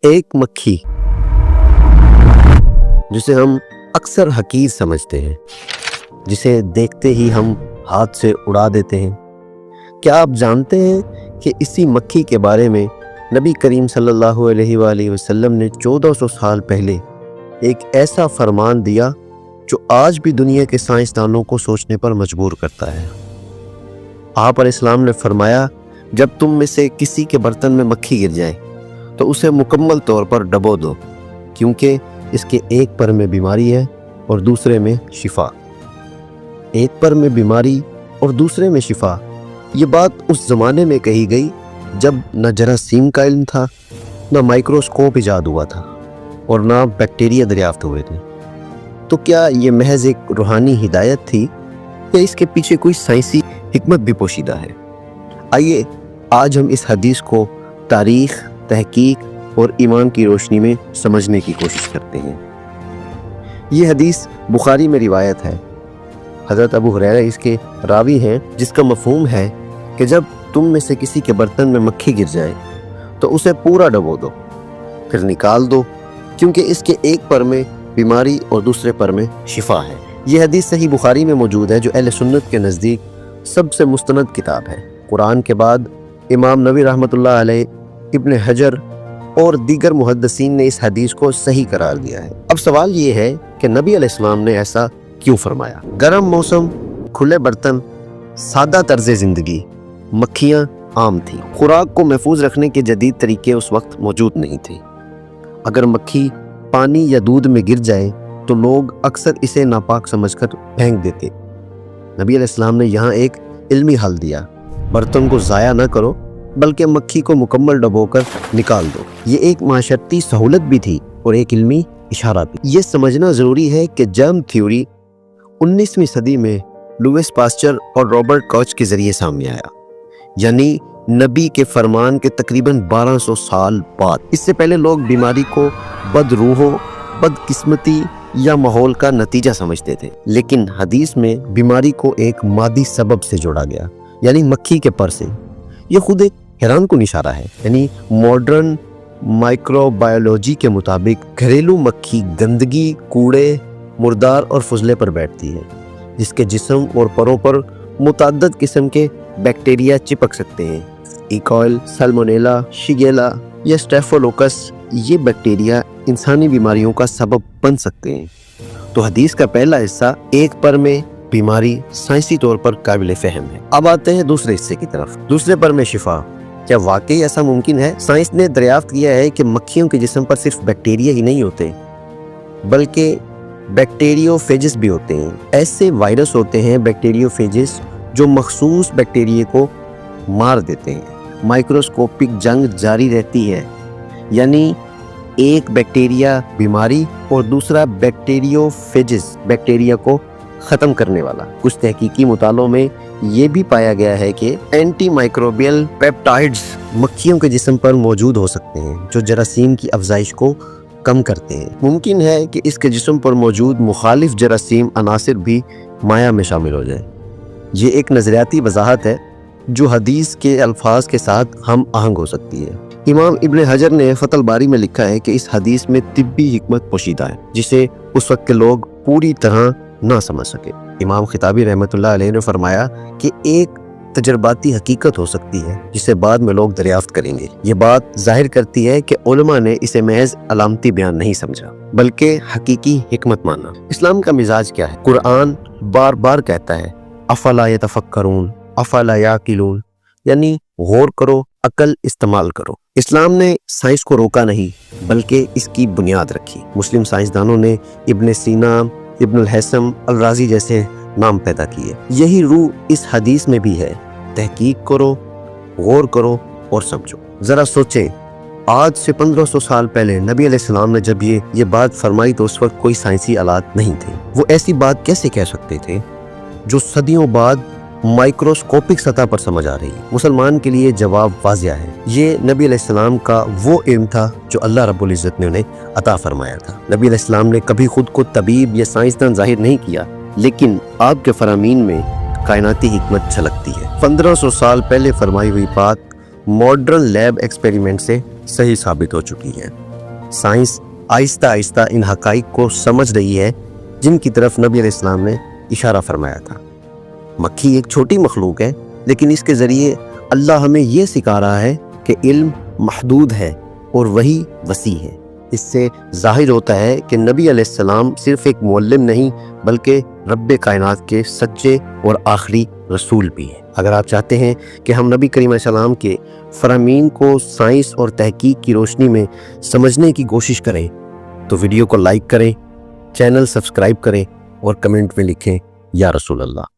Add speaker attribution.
Speaker 1: ایک مکھی جسے ہم اکثر حقیر سمجھتے ہیں، جسے دیکھتے ہی ہم ہاتھ سے اڑا دیتے ہیں، کیا آپ جانتے ہیں کہ اسی مکھی کے بارے میں نبی کریم صلی اللہ علیہ وآلہ وسلم نے 1400 سال پہلے ایک ایسا فرمان دیا جو آج بھی دنیا کے سائنسدانوں کو سوچنے پر مجبور کرتا ہے۔ آپ علیہ السلام نے فرمایا، جب تم میں سے کسی کے برتن میں مکھی گر جائے تو اسے مکمل طور پر ڈبو دو، کیونکہ اس کے ایک پر میں بیماری ہے اور دوسرے میں شفا۔ ایک پر میں بیماری اور دوسرے میں شفا، یہ بات اس زمانے میں کہی گئی جب نہ جراثیم کا علم تھا، نہ مائکروسکوپ ایجاد ہوا تھا اور نہ بیکٹیریا دریافت ہوئے تھے۔ تو کیا یہ محض ایک روحانی ہدایت تھی یا اس کے پیچھے کوئی سائنسی حکمت بھی پوشیدہ ہے؟ آئیے آج ہم اس حدیث کو تاریخ، تحقیق اور ایمان کی روشنی میں سمجھنے کی کوشش کرتے ہیں۔ یہ حدیث بخاری میں روایت ہے۔ حضرت ابو ہریرہ اس کے راوی ہیں، جس کا مفہوم ہے کہ جب تم میں سے کسی کے برتن میں مکھی گر جائے تو اسے پورا ڈبو دو، پھر نکال دو، کیونکہ اس کے ایک پر میں بیماری اور دوسرے پر میں شفا ہے۔ یہ حدیث صحیح بخاری میں موجود ہے، جو اہل سنت کے نزدیک سب سے مستند کتاب ہے۔ قرآن کے بعد امام نووی رحمۃ اللہ علیہ، ابن حجر اور دیگر محدثین نے اس حدیث کو صحیح قرار دیا ہے۔ اب سوال یہ ہے کہ نبی علیہ السلام نے ایسا کیوں فرمایا؟ گرم موسم، کھلے برتن، سادہ طرز زندگی، مکھیاں عام تھیں۔ خوراک کو محفوظ رکھنے کے جدید طریقے اس وقت موجود نہیں تھے۔ اگر مکھی پانی یا دودھ میں گر جائے تو لوگ اکثر اسے ناپاک سمجھ کر پھینک دیتے۔ نبی علیہ السلام نے یہاں ایک علمی حل دیا، برتن کو ضائع نہ کرو بلکہ مکھی کو مکمل ڈبو کر نکال دو۔ یہ ایک معاشرتی سہولت بھی تھی اور ایک علمی اشارہ بھی۔ یہ سمجھنا ضروری ہے کہ جرم تھیوری 19ویں صدی میں لوئس پاسچر اور رابرٹ کوچ کے ذریعے سامنے آیا، یعنی نبی کے فرمان کے تقریباً 1200 سال بعد۔ اس سے پہلے لوگ بیماری کو بد روحوں، بد قسمتی یا ماحول کا نتیجہ سمجھتے تھے، لیکن حدیث میں بیماری کو ایک مادی سبب سے جوڑا گیا، یعنی مکھی کے پر سے۔ یہ خود ایک حیران کن اشارہ ہے، یعنی ماڈرن مائکرو بایولوجی کے مطابق گھریلو مکھی گندگی، کوڑے، مردار اور فضلے پر بیٹھتی ہے، جس کے جسم اور پروں پر متعدد قسم کے بیکٹیریا چپک سکتے ہیں۔ ایکوائل، سالمونیلا، شیگیلا یا اسٹیفولوکس، یہ بیکٹیریا انسانی بیماریوں کا سبب بن سکتے ہیں۔ تو حدیث کا پہلا حصہ، ایک پر میں بیماری، سائنسی طور پر قابل فہم ہے۔ اب آتے ہیں دوسرے حصے کی طرف، دوسرے پر میں شفا۔ کیا واقعی ایسا ممکن ہے؟ سائنس نے دریافت کیا ہے کہ مکھیوں کے جسم پر صرف بیکٹیریا ہی نہیں ہوتے، بلکہ بیکٹیریوفیجز بھی ہوتے ہیں۔ ایسے وائرس ہوتے ہیں بیکٹیریوفیجز جو مخصوص بیکٹیریے کو مار دیتے ہیں۔ مائکروسکوپک جنگ جاری رہتی ہے، یعنی ایک بیکٹیریا بیماری اور دوسرا بیکٹیریوفیجز بیکٹیریا کو ختم کرنے والا۔ کچھ تحقیقی مطالعوں میں یہ بھی پایا گیا ہے کہ اینٹی مائکروبیل پیپٹائڈز مکھیوں کے جسم پر موجود ہو سکتے ہیں، جو جراثیم کی افزائش کو کم کرتے ہیں۔ ممکن ہے کہ اس کے جسم پر موجود مخالف جراثیم عناصر بھی مائع میں شامل ہو جائیں۔ یہ ایک نظریاتی وضاحت ہے جو حدیث کے الفاظ کے ساتھ ہم آہنگ ہو سکتی ہے۔ امام ابن حجر نے فتح الباری میں لکھا ہے کہ اس حدیث میں طبی حکمت پوشیدہ ہے، جسے اس وقت کے لوگ پوری طرح نہ سمجھ سکے۔ امام خطابی رحمۃ اللہ علیہ نے فرمایا کہ ایک تجرباتی حقیقت ہو سکتی ہے جسے بعد میں لوگ دریافت کریں گے۔ یہ بات ظاہر کرتی ہے کہ علماء نے اسے محض علامتی بیان نہیں سمجھا، بلکہ حقیقی حکمت مانا۔ اسلام کا مزاج کیا ہے؟ قرآن بار بار کہتا ہے، افلا یتفکرون، افلا یعقلون، یعنی غور کرو، عقل استعمال کرو۔ اسلام نے سائنس کو روکا نہیں، بلکہ اس کی بنیاد رکھی۔ مسلم سائنسدانوں نے ابن سینا، ابن الہیثم، الرازی جیسے نام پیدا کیے۔ یہی روح اس حدیث میں بھی ہے، تحقیق کرو، غور کرو اور سمجھو۔ ذرا سوچیں، آج سے 1500 سال پہلے نبی علیہ السلام نے جب یہ بات فرمائی تو اس وقت کوئی سائنسی آلات نہیں تھے۔ وہ ایسی بات کیسے کہہ سکتے تھے جو صدیوں بعد مائکروسکوپک سطح پر سمجھ آ رہی ہے؟ مسلمان کے لیے جواب واضح ہے، یہ نبی علیہ السلام کا وہ علم تھا جو اللہ رب العزت نے انہیں عطا فرمایا تھا۔ نبی علیہ السلام نے کبھی خود کو طبیب یا سائنسدان ظاہر نہیں کیا، لیکن آپ کے فرامین میں کائناتی حکمت جھلکتی ہے۔ 1500 سال پہلے فرمائی ہوئی بات ماڈرن لیب ایکسپیریمنٹ سے صحیح ثابت ہو چکی ہے۔ سائنس آہستہ آہستہ ان حقائق کو سمجھ رہی ہے جن کی طرف نبی علیہ السلام نے اشارہ فرمایا تھا۔ مکھی ایک چھوٹی مخلوق ہے، لیکن اس کے ذریعے اللہ ہمیں یہ سکھا رہا ہے کہ علم محدود ہے اور وحی وسیع ہے۔ اس سے ظاہر ہوتا ہے کہ نبی علیہ السلام صرف ایک معلم نہیں بلکہ رب کائنات کے سچے اور آخری رسول بھی ہیں۔ اگر آپ چاہتے ہیں کہ ہم نبی کریم علیہ السلام کے فرامین کو سائنس اور تحقیق کی روشنی میں سمجھنے کی کوشش کریں تو ویڈیو کو لائک کریں، چینل سبسکرائب کریں اور کمنٹ میں لکھیں یا رسول اللہ۔